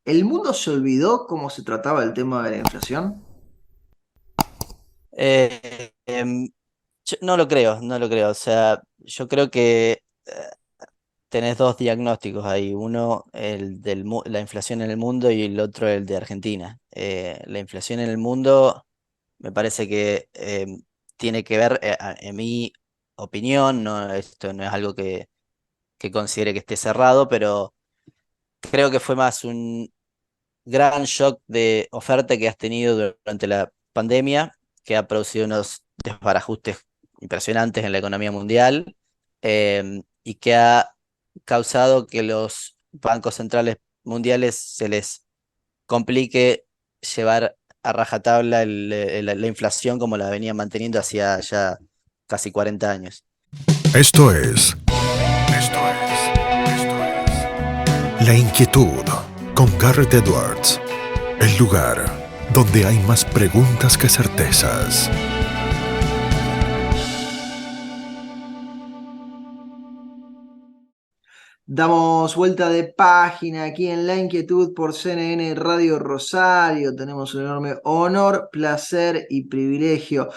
¿El mundo se olvidó cómo se trataba el tema de la inflación? Eh, em, yo no lo creo, no lo creo. O sea, yo creo que tenés dos diagnósticos ahí. Uno, el de la inflación en el mundo y el otro, el de Argentina. La inflación en el mundo me parece que tiene que ver, en mi opinión, no, esto no es algo que considere que esté cerrado, pero creo que fue más un gran shock de oferta que has tenido durante la pandemia, que ha producido unos desbarajustes impresionantes en la economía mundial, y que ha causado que los bancos centrales mundiales se les complique llevar a rajatabla la inflación como la venían manteniendo hacía ya casi 40 años. Esto es, esto es La Inquietud con Garrett Edwards. El lugar donde hay más preguntas que certezas. Damos vuelta de página aquí en La Inquietud por CNN Radio Rosario. Tenemos un enorme honor, placer y privilegio.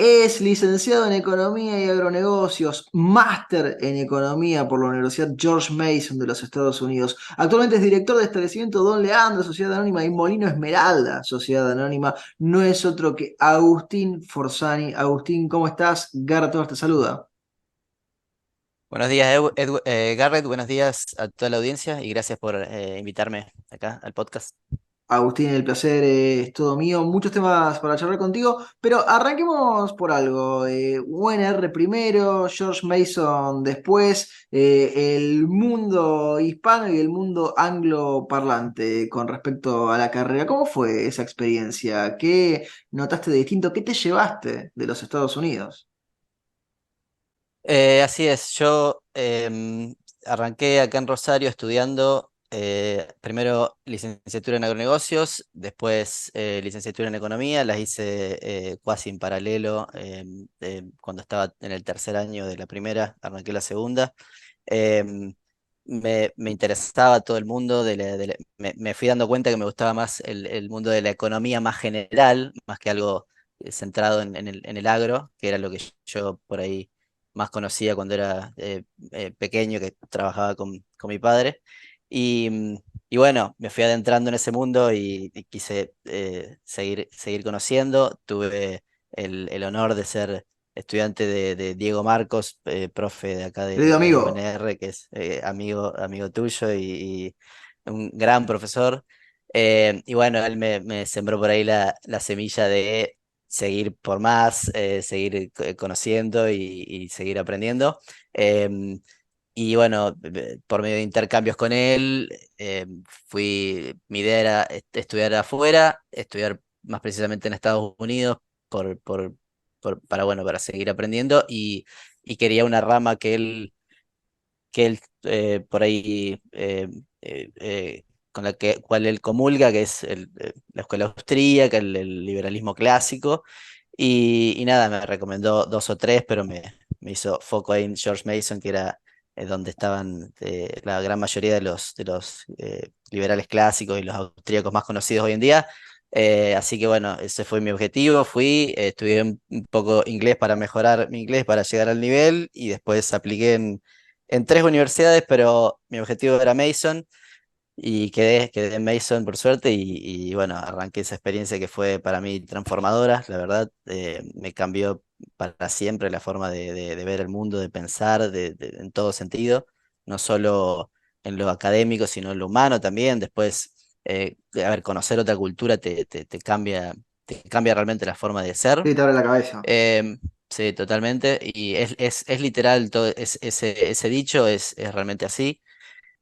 Es licenciado en Economía y Agronegocios, máster en Economía por la Universidad George Mason de los Estados Unidos. Actualmente es director de establecimiento Don Leandro, Sociedad Anónima, y Molino Esmeralda, Sociedad Anónima. No es otro que Agustín Forzani. Agustín, ¿cómo estás? Garto te saluda. Buenos días, Garrett, buenos días a toda la audiencia y gracias por invitarme acá al podcast. Agustín, el placer es todo mío. Muchos temas para charlar contigo, pero arranquemos por algo. UNR primero, George Mason después, el mundo hispano y el mundo angloparlante con respecto a la carrera. ¿Cómo fue esa experiencia? ¿Qué notaste de distinto? ¿Qué te llevaste de los Estados Unidos? Así es, yo arranqué acá en Rosario estudiando primero licenciatura en agronegocios, después licenciatura en economía, las hice cuasi en paralelo cuando estaba en el tercer año de la primera, arranqué la segunda. Em, me interesaba todo el mundo, me fui dando cuenta que me gustaba más el mundo de la economía más general, más que algo centrado en el agro, que era lo que yo por ahí más conocía cuando era pequeño, que trabajaba con mi padre. Y, y bueno, me fui adentrando en ese mundo y quise seguir conociendo. Tuve el honor de ser estudiante de Diego Marcos, profe de acá Querido de amigo, UNR, que es amigo tuyo y un gran profesor. Y bueno, él me sembró por ahí la semilla de seguir por más, seguir conociendo y seguir aprendiendo. Em, y bueno, por medio de intercambios con él, mi idea era estudiar afuera, estudiar más precisamente en Estados Unidos por, por, para seguir aprendiendo y quería una rama que él por ahí con cual él comulga, que es la escuela austríaca, el liberalismo clásico. Y nada, me recomendó dos o tres, pero me hizo foco ahí en George Mason, que era donde estaban la gran mayoría de los liberales clásicos y los austríacos más conocidos hoy en día. Así que bueno, ese fue mi objetivo. Fui, estudié un poco inglés para mejorar mi inglés, para llegar al nivel, y después apliqué en tres universidades, pero mi objetivo era Mason y quedé en Mason por suerte y bueno, arranqué esa experiencia que fue para mí transformadora, la verdad, me cambió para siempre la forma de ver el mundo, de pensar en todo sentido, no solo en lo académico, sino en lo humano también. Después, a ver, conocer otra cultura te cambia realmente la forma de ser. sí, te abre la cabeza. Sí, totalmente. Y es literal, todo ese dicho es realmente así.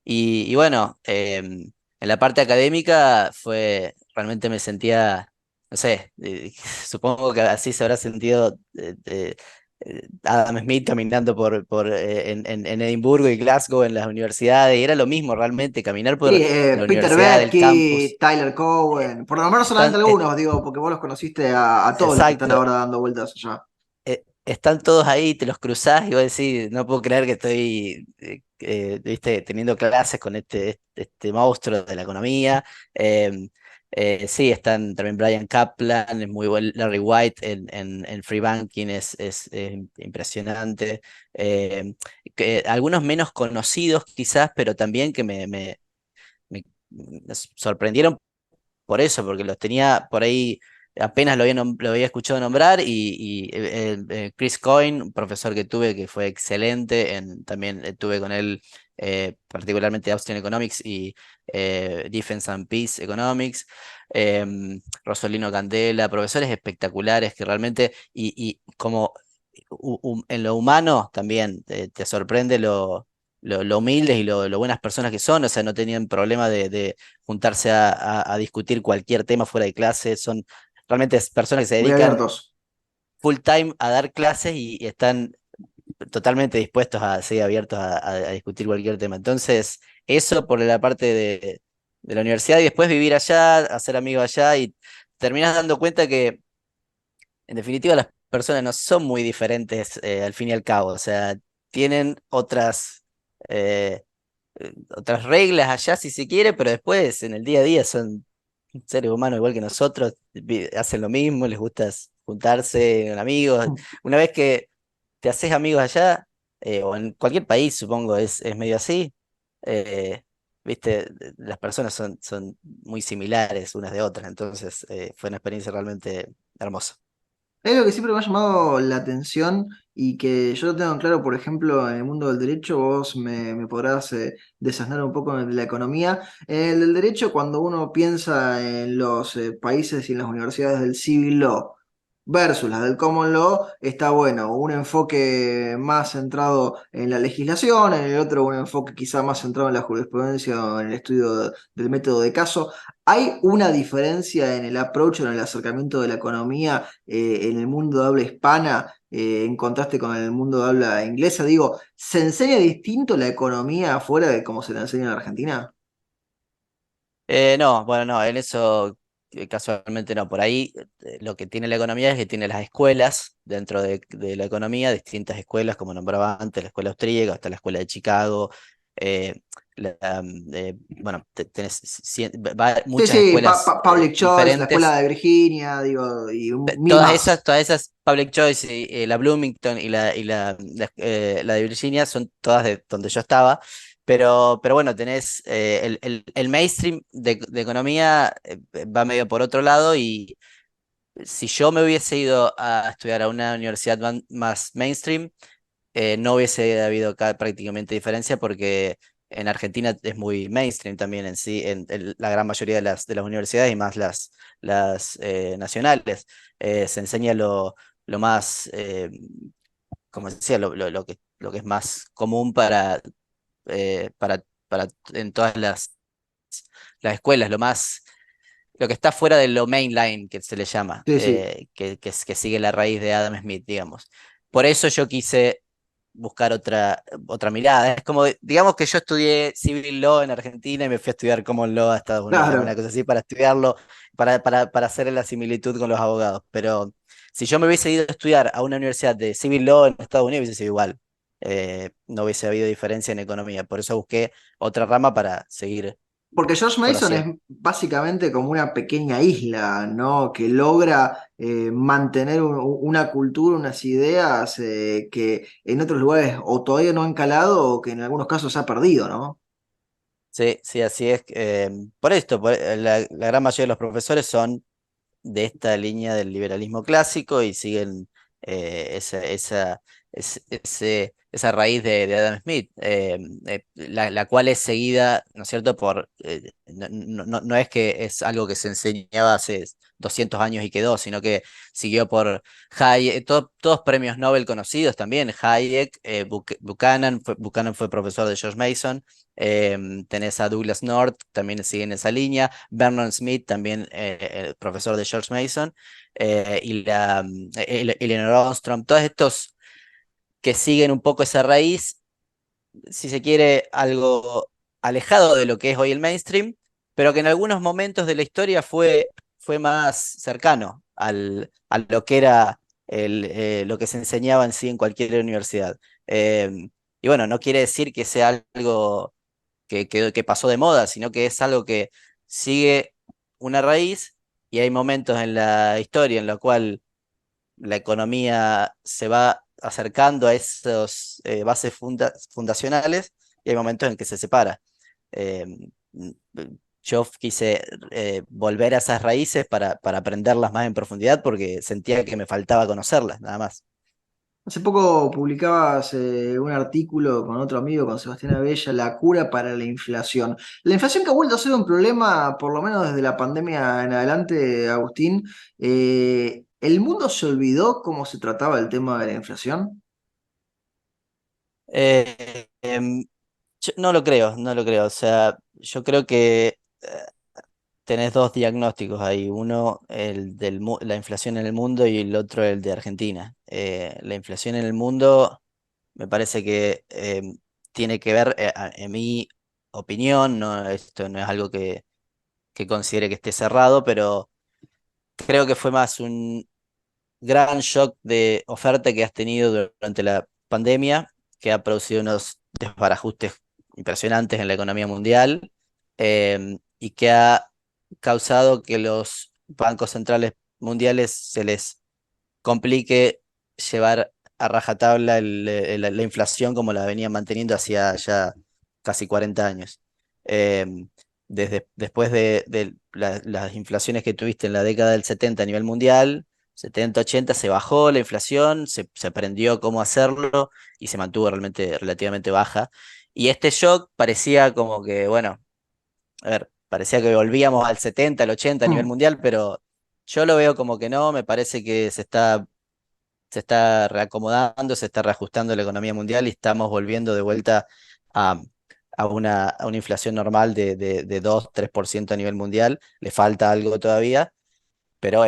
Y bueno, en la parte académica realmente me sentía, no sé, supongo que así se habrá sentido Adam Smith caminando en Edimburgo y Glasgow en las universidades, y era lo mismo realmente, caminar Sí, por la Peter universidad, del Bettke, campus. Tyler eh, Cowen, por nombrar solamente están, algunos, digo, porque vos los conociste a todos los que están exacto. ahora dando vueltas allá. están todos ahí, te los cruzás y vos decís, no puedo creer que estoy, viste, teniendo clases con este monstruo de la economía. Em, sí, están también Brian Kaplan, es muy buen Larry White en Free Banking, es impresionante. Algunos menos conocidos quizás, pero también que me sorprendieron por eso, porque los tenía por ahí, apenas lo había escuchado nombrar, y Chris Coyne, un profesor que tuve que fue excelente, también tuve con él particularmente Austrian Economics y Defense and Peace Economics, Rosolino Candela, profesores espectaculares que realmente, y como en lo humano también te sorprende lo humildes y lo buenas personas que son, o sea, no tenían problema de juntarse a discutir cualquier tema fuera de clase, son realmente personas que se Muy dedican abiertos. full time a dar clases y están totalmente dispuestos a seguir abiertos a discutir cualquier tema. Entonces, eso por la parte de la universidad y después vivir allá, hacer amigos allá y terminas dando cuenta que en definitiva las personas no son muy diferentes al fin y al cabo, o sea, tienen eh, otras reglas allá si se quiere, pero después en el día a día son seres humanos igual que nosotros, hacen lo mismo, les gusta juntarse con amigos. Una vez que te haces amigos allá, o en cualquier país supongo es medio así, eh, viste, las personas son muy similares unas de otras, entonces fue una experiencia realmente hermosa. Es lo que siempre me ha llamado la atención y que yo lo tengo en claro, por ejemplo, en el mundo del derecho, vos me podrás desasnar un poco en la economía. En el del derecho, cuando uno piensa en los países y en las universidades del civil law versus las del common law, está bueno, un enfoque más centrado en la legislación, en el otro un enfoque quizá más centrado en la jurisprudencia o en el estudio del método de caso. ¿Hay una diferencia en el approach, en el acercamiento de la economía en el mundo de habla hispana en contraste con el mundo de habla inglesa? Digo, ¿se enseña distinto la economía afuera de cómo se la enseña en Argentina? No, bueno, no, en eso casualmente no. Por ahí lo que tiene la economía es que tiene las escuelas dentro de la economía, distintas escuelas, como nombraba antes, la escuela austríaca, hasta la escuela de Chicago. eh, bueno, tenés Sí, muchas sí, escuelas Public Choice, la escuela diferentes. de Virginia, digo, y mil Todas más. esas, todas esas Public Choice, la Bloomington y la de Virginia son todas de donde yo estaba, pero bueno, tenés el mainstream de economía va medio por otro lado, y si yo me hubiese ido a estudiar a una universidad más mainstream, no hubiese habido acá prácticamente diferencia porque en Argentina es muy mainstream también en sí, en la gran mayoría de las universidades y más las nacionales. Se enseña lo más, como decía, lo que es más común para en todas las escuelas, lo que está fuera de lo mainline, que se le llama, Sí, sí. que sigue la raíz de Adam Smith, digamos. Por eso yo quise buscar otra mirada. Es como, digamos que yo estudié Civil Law en Argentina y me fui a estudiar Common Law a Estados Unidos, una Claro. cosa así, para estudiarlo, para hacer la similitud con los abogados. Pero si yo me hubiese ido a estudiar a una universidad de Civil Law en Estados Unidos, hubiese sido igual. No hubiese habido diferencia en economía. Por eso busqué otra rama para seguir Porque George Mason es conociendo. básicamente como una pequeña isla, ¿no? Que logra mantener una cultura, unas ideas que en otros lugares o todavía no han calado o que en algunos casos se ha perdido, ¿no? Sí, sí, así es. Por esto, la gran mayoría de los profesores son de esta línea del liberalismo clásico y siguen esa raíz de Adam Smith, la cual es seguida, ¿no es cierto? No es que es algo que se enseñaba hace 200 años y quedó, sino que siguió por Hayek, todos premios Nobel conocidos también, Hayek, Buchanan fue profesor de George Mason. Tenés a Douglas North, también sigue en esa línea. Vernon Smith, también profesor de George Mason. Eleanor Ostrom, todos estos que siguen un poco esa raíz, si se quiere, algo alejado de lo que es hoy el mainstream, pero que en algunos momentos de la historia fue más cercano a lo que era. lo que se enseñaba en sí en cualquier universidad. Y bueno, no quiere decir que sea algo que pasó de moda, sino que es algo que sigue una raíz y hay momentos en la historia en la cual la economía se va acercando a esos bases fundacionales y hay momentos en que se separa. Eh, mm, yo quise volver a esas raíces para aprenderlas más en profundidad porque sentía que me faltaba conocerlas, nada más. Hace poco publicabas un artículo con otro amigo, con Sebastián Abella, La cura para la inflación. La inflación que ha vuelto a ser un problema, por lo menos desde la pandemia en adelante, Agustín. ¿El mundo se olvidó cómo se trataba el tema de la inflación? Eh, em, yo no lo creo, no lo creo. O sea, yo creo que tenés dos diagnósticos ahí, uno el de la inflación en el mundo y el otro el de Argentina. La inflación en el mundo me parece que tiene que ver, en mi opinión, no, esto no es algo que considere que esté cerrado, pero creo que fue más un gran shock de oferta que has tenido durante la pandemia, que ha producido unos desbarajustes impresionantes en la economía mundial y que ha causado que los bancos centrales mundiales se les complique llevar a rajatabla la inflación como la venían manteniendo hacía ya casi 40 años. Después de las inflaciones que tuviste en la década del 70 a nivel mundial, 70, 80, se bajó la inflación, se aprendió cómo hacerlo y se mantuvo realmente relativamente baja. Y este shock parecía como que, bueno, a ver, parecía que volvíamos al 70, al 80 a nivel Hmm. mundial, pero yo lo veo como que no, me parece que se está reacomodando, se está reajustando la economía mundial y estamos volviendo de vuelta a, a una inflación normal de 2-3% a nivel mundial. Le falta algo todavía, pero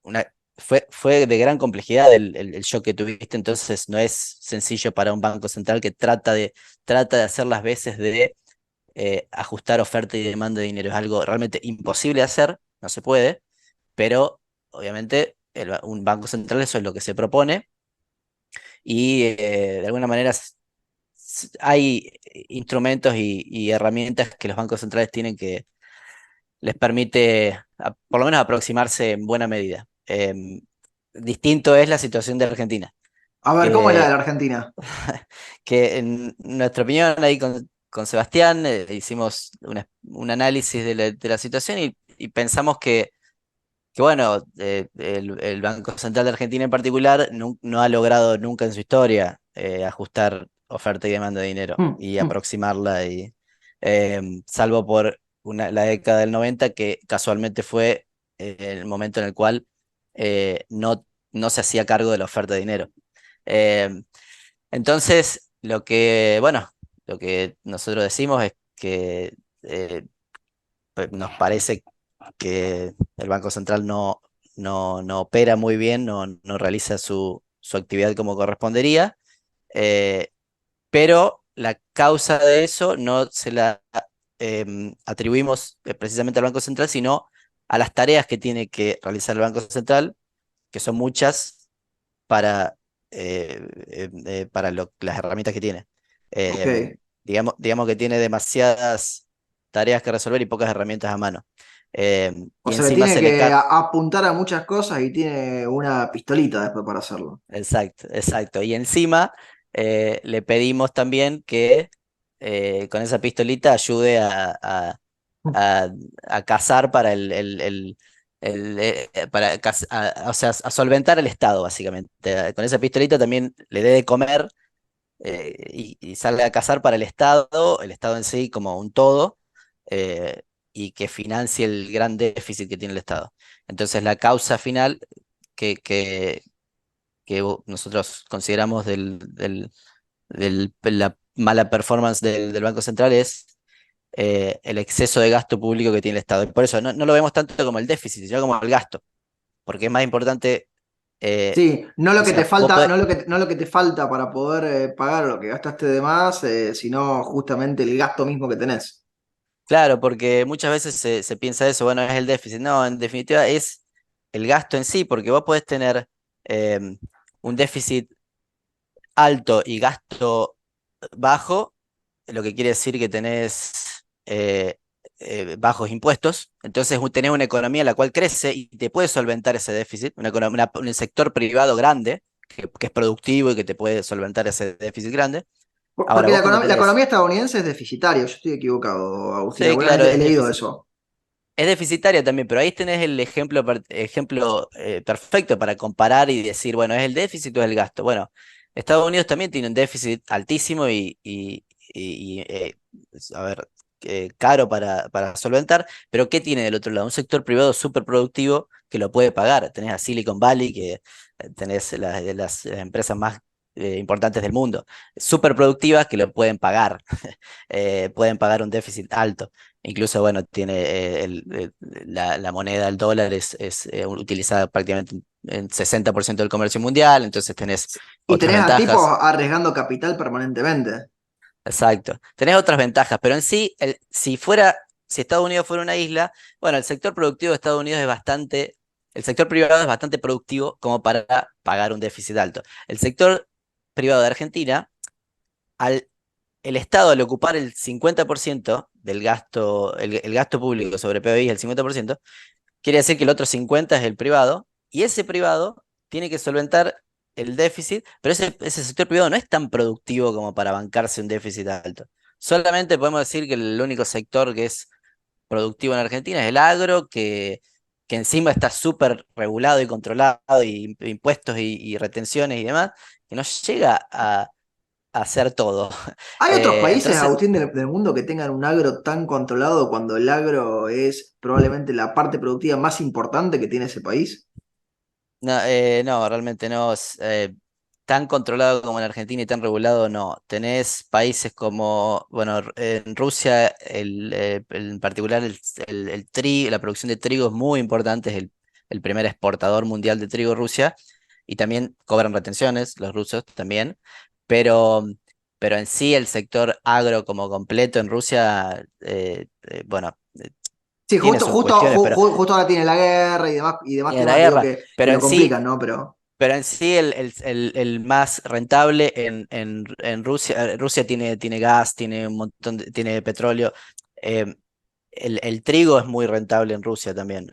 una, fue de gran complejidad el shock que tuviste, entonces no es sencillo para un banco central que trata de hacer las veces de ajustar oferta y demanda de dinero. Es algo realmente imposible de hacer, no se puede, pero obviamente un banco central eso es lo que se propone y de alguna manera hay instrumentos y herramientas que los bancos centrales tienen que les permite por lo menos aproximarse en buena medida. Distinto es la situación de Argentina, A ver, ¿cómo es la de que, la Argentina? que en nuestra opinión ahí con Sebastián hicimos un análisis de la situación y pensamos que bueno, el Banco Central de Argentina en particular no ha logrado nunca en su historia ajustar oferta y demanda de dinero Hmm, y hmm. aproximarla, salvo por la década del 90, que casualmente fue el momento en el cual no se hacía cargo de la oferta de dinero. Eh, entonces, bueno, lo que nosotros decimos es que pues, nos parece que el Banco Central no opera muy bien, no realiza su actividad como correspondería, eh, pero la causa de eso no se la atribuimos precisamente al Banco Central, sino a las tareas que tiene que realizar el Banco Central, que son muchas para las herramientas que tiene. Ok. Eh, digamos que tiene demasiadas tareas que resolver y pocas herramientas a mano. Eh, O y sea, le encima tiene se le que carga. apuntar a muchas cosas y tiene una pistolita después para hacerlo. Exacto, exacto. Y encima le pedimos también que con esa pistolita ayude a, a cazar para o sea, a solventar el Estado, básicamente. Con esa pistolita también le dé de comer y salga a cazar para el Estado en sí como un todo, eh, y que financie el gran déficit que tiene el Estado. Entonces, la causa final que, que, que nosotros consideramos de la mala performance del Banco Central es el exceso de gasto público que tiene el Estado. Y por eso no lo vemos tanto como el déficit, sino como el gasto, porque es más importante, eh, Sí, no lo o que te sea, vos falta, podés. no lo que te falta para poder pagar lo que gastaste de más, sino justamente el gasto mismo que tenés. Claro, porque muchas veces se piensa eso, bueno, es el déficit. No, en definitiva es el gasto en sí, porque vos podés tener un déficit alto y gasto bajo, lo que quiere decir que tenés bajos impuestos, entonces tenés una economía la cual crece y te puede solventar ese déficit, un sector privado grande que es productivo y que te puede solventar ese déficit grande. Ahora, Porque vos como la tenés... economía estadounidense es deficitaria, yo estoy equivocado, Agustín, Sí, alguna vez claro, he leído eso. es deficitaria también, pero ahí tenés el ejemplo perfecto para comparar y decir, bueno, ¿es el déficit o es el gasto? Bueno, Estados Unidos también tiene un déficit altísimo y, a ver, caro para solventar, pero ¿qué tiene del otro lado? Un sector privado súper productivo que lo puede pagar. Tenés a Silicon Valley, que tenés de las empresas más importantes del mundo, súper productivas que lo pueden pagar, pueden pagar un déficit alto. Incluso, bueno, tiene la moneda, el dólar, es utilizada prácticamente en 60% del comercio mundial, entonces tenés Y otras tenés a tipos ventajas. arriesgando capital permanentemente. Exacto. Tenés otras ventajas, pero en sí, si Estados Unidos fuera una isla, bueno, el sector productivo de Estados Unidos el sector privado es bastante productivo como para pagar un déficit alto. El sector privado de Argentina, al el Estado al ocupar el 50% del gasto, el gasto público sobre PBI es el 50%, quiere decir que el otro 50% es el privado, y ese privado tiene que solventar el déficit, pero ese sector privado no es tan productivo como para bancarse un déficit alto. Solamente podemos decir que el único sector que es productivo en Argentina es el agro, que encima está súper regulado y controlado, y impuestos y retenciones y demás, que no llega a hacer todo. ¿Hay otros países, Entonces, Agustín, del mundo que tengan un agro tan controlado cuando el agro es probablemente la parte productiva más importante que tiene ese país? no, no, realmente no. Tan controlado como en Argentina y tan regulado, no. Tenés países como, bueno, en Rusia, en particular, la producción de trigo es muy importante, es el primer exportador mundial de trigo Rusia, y también cobran retenciones, los rusos también, pero, pero en sí el sector agro como completo en Rusia, bueno, Sí, tiene sus cuestiones, pero justo ahora tiene la guerra y demás tiene la temas, digo, guerra, que pero lo en sí... complican, ¿no? Pero Pero en sí el más rentable en Rusia, Rusia tiene gas, tiene un montón tiene petróleo. eh, el trigo es muy rentable en Rusia también,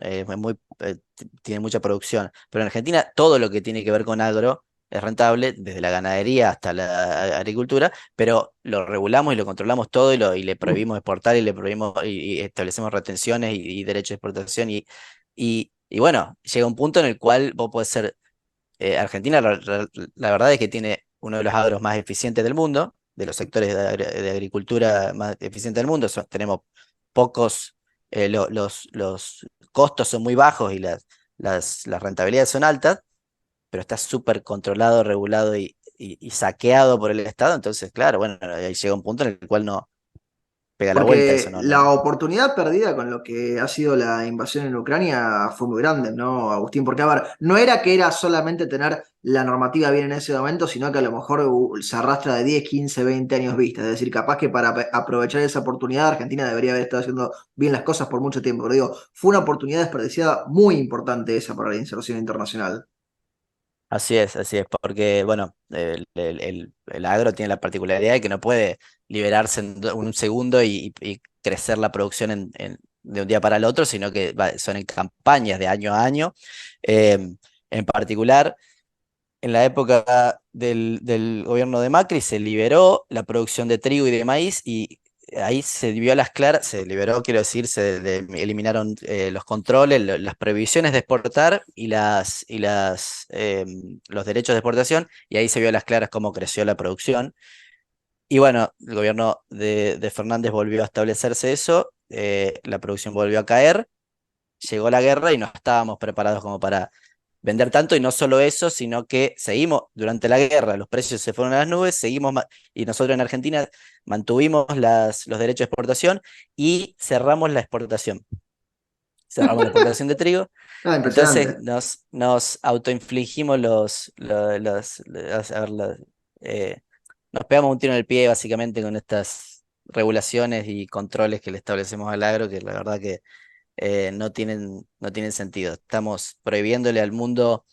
tiene mucha producción. Pero en Argentina todo lo que tiene que ver con agro es rentable, desde la ganadería hasta la agricultura, pero lo regulamos y lo controlamos todo y le prohibimos exportar y le prohibimos y establecemos retenciones y derechos de exportación y bueno, llega un punto en el cual vos podés ser Argentina, la verdad es que tiene uno de los agros más eficientes del mundo, de los sectores de agricultura más eficientes del mundo. Tenemos pocos, los costos son muy bajos y las rentabilidades son altas, pero está súper controlado, regulado y saqueado por el Estado. Entonces, claro, bueno, ahí llega un punto en el cual no pega la vuelta eso, porque no, la oportunidad perdida con lo que ha sido la invasión en Ucrania fue muy grande, ¿no, Agustín? Porque, a ver, no era que era solamente tener la normativa bien en ese momento, sino que a lo mejor se arrastra de 10, 15, 20 años vista. Es decir, capaz que para aprovechar esa oportunidad, Argentina debería haber estado haciendo bien las cosas por mucho tiempo. Pero digo, fue una oportunidad desperdiciada muy importante esa para la inserción internacional. así es, porque, bueno, el agro tiene la particularidad de que no puede liberarse en un segundo y crecer la producción de un día para el otro, sino que son en campañas de año a año. En particular, en la época del gobierno de Macri se liberó la producción de trigo y de maíz y ahí se vio a las claras, se liberó, quiero decir, eliminaron los controles, las prohibiciones de exportar los derechos de exportación y ahí se vio a las claras cómo creció la producción. Y bueno, el gobierno de Fernández volvió a establecerse eso, la producción volvió a caer, llegó la guerra y no estábamos preparados como para vender tanto y no solo eso, sino que seguimos durante la guerra, los precios se fueron a las nubes, y nosotros en Argentina mantuvimos los derechos de exportación y cerramos la exportación de trigo, Ah, entonces impresionante. nos autoinfligimos a ver, eh, nos pegamos un tiro en el pie básicamente con estas regulaciones y controles que le establecemos al agro, que la verdad que no tienen sentido. Estamos prohibiéndole al mundo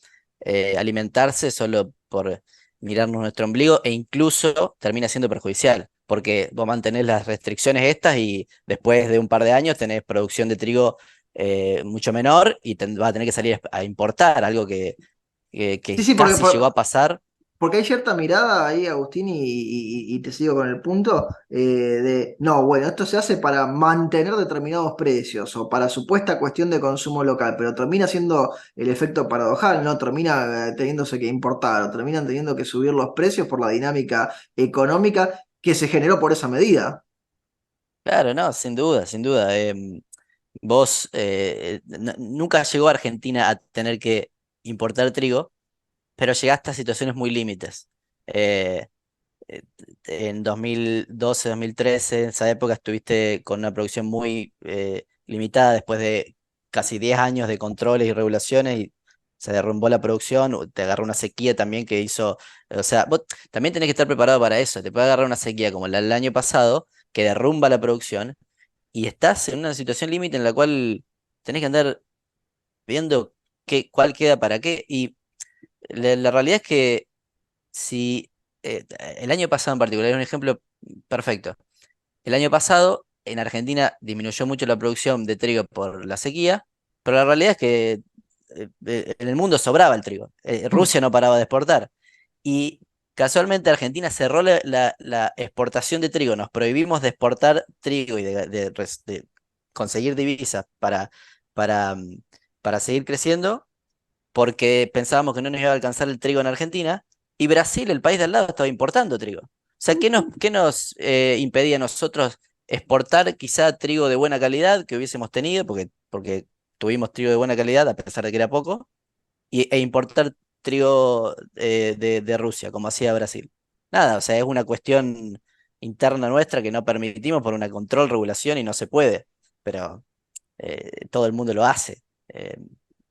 alimentarse solo por mirarnos nuestro ombligo e incluso termina siendo perjudicial, porque vos mantenés las restricciones estas y después de un par de años tenés producción de trigo mucho menor y vas a tener que salir a importar, algo Sí, que sí, casi llegó a pasar. porque hay cierta mirada ahí, Agustín, y te sigo con el punto, de, no, bueno, esto se hace para mantener determinados precios o para supuesta cuestión de consumo local, pero termina siendo el efecto paradojal, ¿no? Termina teniéndose que importar o terminan teniendo que subir los precios por la dinámica económica que se generó por esa medida. Claro, no, sin duda, sin duda. Vos nunca llegó a Argentina a tener que importar trigo, pero llegaste a situaciones muy límites. Eh, en 2012, 2013, en esa época estuviste con una producción muy limitada después de casi 10 años de controles y regulaciones y se derrumbó la producción, te agarró una sequía también que hizo, o sea, vos también tenés que estar preparado para eso, te puede agarrar una sequía como la del año pasado que derrumba la producción y estás en una situación límite en la cual tenés que andar viendo cuál queda para qué y la realidad es que si el año pasado en particular es un ejemplo perfecto. El año pasado en Argentina disminuyó mucho la producción de trigo por la sequía, pero la realidad es que en el mundo sobraba el trigo. Rusia no paraba de exportar. Y casualmente Argentina cerró la exportación de trigo. Nos prohibimos de exportar trigo y de conseguir divisas para, mm, para seguir creciendo porque pensábamos que no nos iba a alcanzar el trigo en Argentina, y Brasil, el país de al lado, estaba importando trigo. O sea, ¿qué nos impedía a nosotros exportar quizá trigo de buena calidad que hubiésemos tenido, porque tuvimos trigo de buena calidad, a pesar de que era poco, e importar trigo de Rusia, como hacía Brasil? Nada, o sea, es una cuestión interna nuestra que no permitimos por una control, regulación y no se puede, pero todo el mundo lo hace.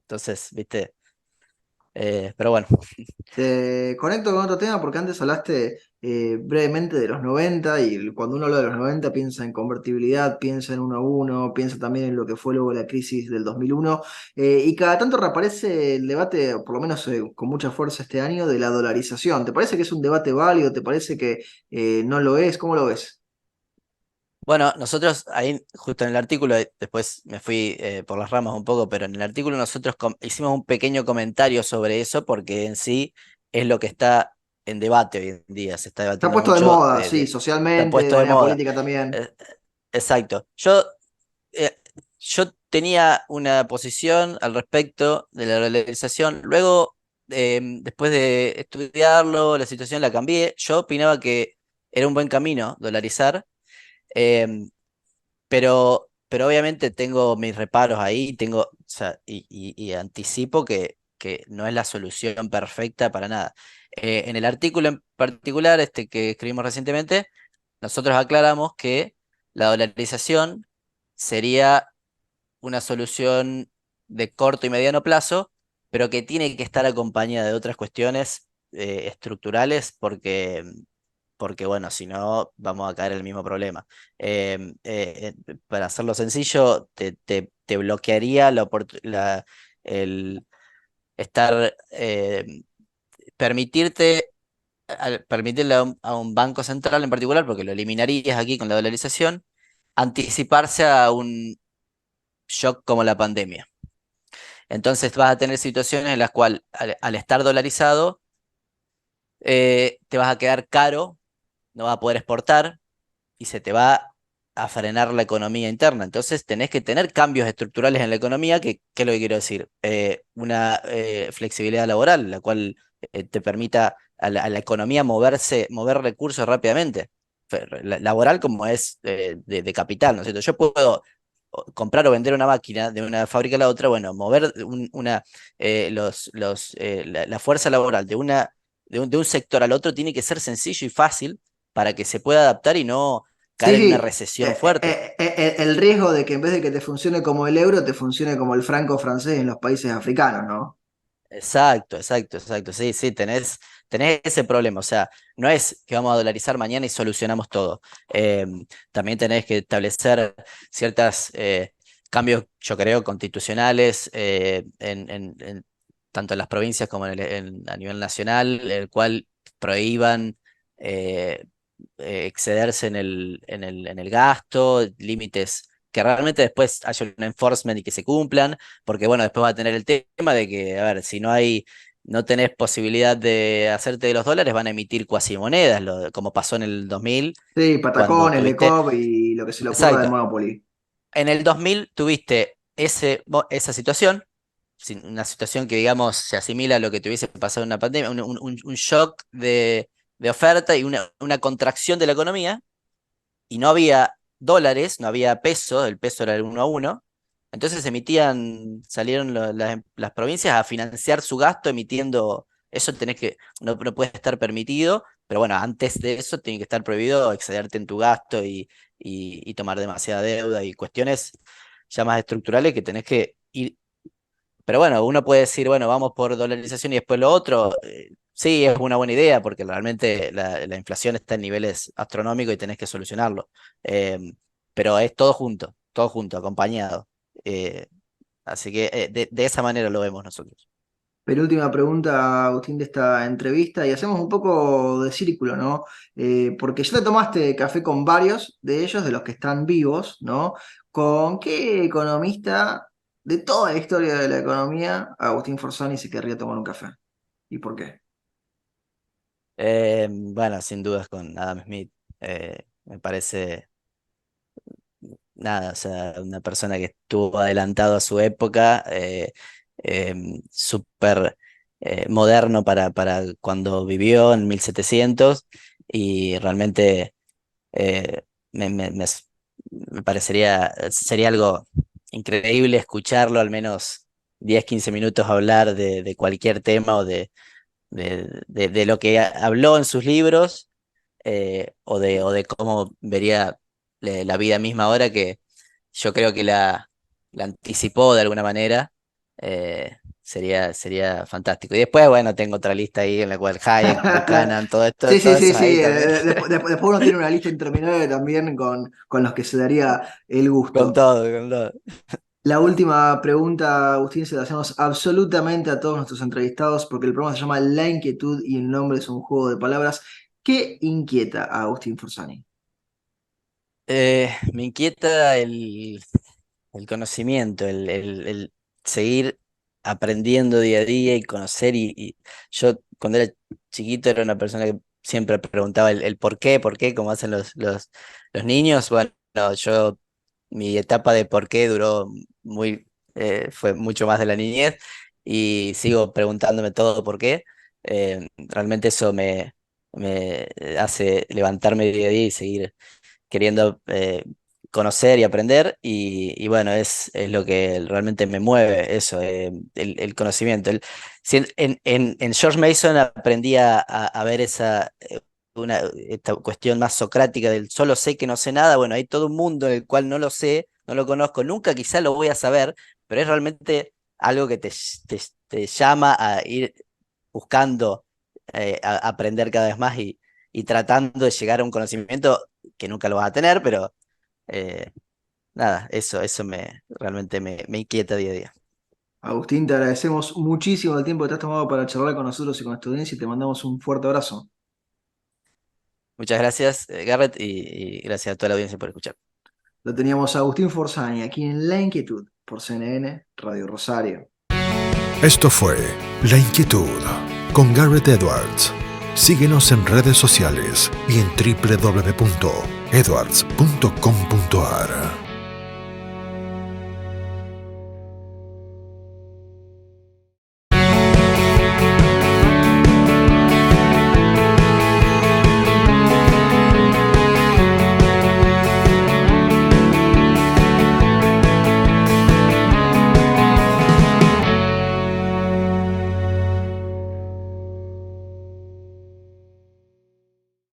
Entonces, viste. Pero bueno, Te conecto con otro tema porque antes hablaste brevemente de los 90 y cuando uno habla de los 90 piensa en convertibilidad, piensa en 1 a 1, piensa también en lo que fue luego la crisis del 2001 y cada tanto reaparece el debate, o por lo menos con mucha fuerza este año, de la dolarización. ¿Te parece que es un debate válido? ¿Te parece que no lo es? ¿Cómo lo ves? bueno, nosotros ahí justo en el artículo, después me fui por las ramas un poco, pero en el artículo nosotros hicimos un pequeño comentario sobre eso porque en sí es lo que está en debate hoy en día, se está Está debatiendo puesto de mucho, moda, sí, está socialmente, de puesto de manera moda. política también. Eh, exacto. Yo tenía una posición al respecto de la dolarización, luego después de estudiarlo, la situación la cambié, yo opinaba que era un buen camino dolarizar. em, pero obviamente tengo mis reparos ahí, o sea, y anticipo que no es la solución perfecta para nada. En el artículo en particular, este que escribimos recientemente, nosotros aclaramos que la dolarización sería una solución de corto y mediano plazo, pero que tiene que estar acompañada de otras cuestiones estructurales porque bueno, si no, vamos a caer en el mismo problema. Para hacerlo sencillo, te bloquearía el estar, permitirte, permitirle a un banco central en particular, porque lo eliminarías aquí con la dolarización, anticiparse a un shock como la pandemia. Entonces vas a tener situaciones en las cuales al estar dolarizado, te vas a quedar caro, no vas a poder exportar y se te va a frenar la economía interna. Entonces tenés que tener cambios estructurales en la economía, ¿qué es lo que quiero decir? Una flexibilidad laboral, la cual te permita a la economía mover recursos rápidamente. Laboral como es de capital, ¿no es cierto? Yo puedo comprar o vender una máquina de una fábrica a la otra, bueno, mover la fuerza laboral de un sector al otro tiene que ser sencillo y fácil para que se pueda adaptar y no Sí, caer en una sí, recesión fuerte. el riesgo de que en vez de que te funcione como el euro, te funcione como el franco francés en los países africanos, ¿no? Exacto, exacto, exacto. Sí, sí, tenés ese problema. O sea, no es que vamos a dolarizar mañana y solucionamos todo. También tenés que establecer ciertas cambios, yo creo, constitucionales tanto en las provincias como a nivel nacional, el cual prohíban excederse en el gasto, límites que realmente después haya un enforcement y que se cumplan, porque bueno, después va a tener el tema de que, a ver, si no tenés posibilidad de hacerte de los dólares, van a emitir cuasimonedas, como pasó en el 2000, Sí, cuando patacones, tuviste... Lecop y lo que se le ocurra de Exacto. Monopoly. En el 2000 tuviste esa situación, una situación que, digamos, se asimila a lo que te hubiese pasado en una pandemia, un shock de oferta y una contracción de la economía, y no había dólares, no había peso, el peso era el 1 a 1, entonces salieron las provincias a financiar su gasto emitiendo, eso no puede estar permitido, pero bueno, antes de eso tiene que estar prohibido excederte en tu gasto y tomar demasiada deuda y cuestiones ya más estructurales que tenés que ir. Pero bueno, uno puede decir, bueno, vamos por dolarización y después lo otro. Sí, es una buena idea porque realmente la inflación está en niveles astronómicos y tenés que solucionarlo. Eh, pero es todo junto, acompañado. Eh, así que de esa manera lo vemos nosotros. Penúltima pregunta, Agustín, de esta entrevista, y hacemos un poco de círculo, ¿no? Porque ya te tomaste café con varios de ellos, de los que están vivos, ¿no? ¿Con qué economista de toda la historia de la economía Agustín Forzani se querría tomar un café? ¿Y por qué? Bueno, sin dudas con Adam Smith. Me parece, nada, o sea, una persona que estuvo adelantado a su época, súper moderno para cuando vivió en 1700 y realmente eh, me, me- me s- me sería algo increíble escucharlo al menos 10 15 minutos hablar de cualquier tema o de lo que habló en sus libros, o de cómo vería la vida misma ahora, que yo creo que la anticipó de alguna manera. Sería fantástico. Y después, bueno, tengo otra lista ahí en la cual Hayek, Buchanan, todo esto, Sí, sí, todo sí, eso sí. ahí también. Después uno tiene una lista interminable también con los que se daría el Con gusto. todo, con todo. La última pregunta, Agustín, se la hacemos absolutamente a todos nuestros entrevistados porque el programa se llama La Inquietud y el nombre es un juego de palabras. ¿Qué inquieta a Agustín Forzani? Me inquieta el conocimiento, el seguir aprendiendo día a día y conocer. Y yo cuando era chiquito era una persona que siempre preguntaba el por qué, como hacen los niños. Bueno, mi etapa de por qué fue mucho más de la niñez y sigo preguntándome todo por qué. Realmente eso me hace levantarme día a día y seguir queriendo conocer y aprender, y bueno, es lo que realmente me mueve, eso, el conocimiento. Si en George Mason aprendí a ver esta cuestión más socrática del solo sé que no sé nada. Bueno, hay todo un mundo en el cual no lo sé, no lo conozco, nunca quizá lo voy a saber, pero es realmente algo que te llama a ir buscando a aprender cada vez más y tratando de llegar a un conocimiento que nunca lo vas a tener, pero eh, nada, eso realmente me inquieta día a día. Agustín, te agradecemos muchísimo el tiempo que te has tomado para charlar con nosotros y con nuestra audiencia y te mandamos un fuerte abrazo. Muchas gracias, Garrett, y gracias a toda la audiencia por escuchar. Lo teníamos a Agustín Forzani aquí en La Inquietud por CNN Radio Rosario. Esto fue La Inquietud con Garrett Edwards. Síguenos en redes sociales y en www.edwards.com.ar.